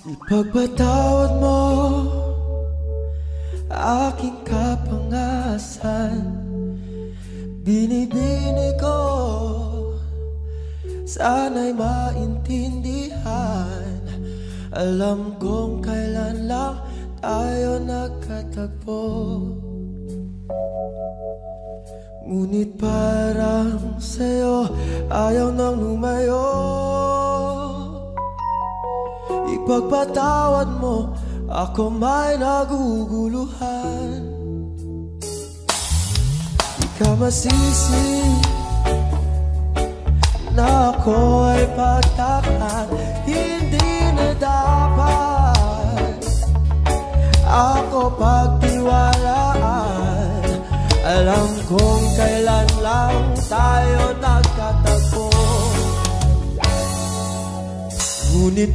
Ipagpatawad mo aking kapangasan. Binibini ko, sana'y maintindihan. Alam kong kailan lang tayo nagkatagpo, ngunit parang sa'yo ayaw nang lumayo. Ipagpatawad mo, ako may naguguluhan. Di ka masisi na ako ay pagtakhan. Hindi na dapat ako pagtiwalaan. Alam kong kailan lang tayo nagkatagpo, ngunit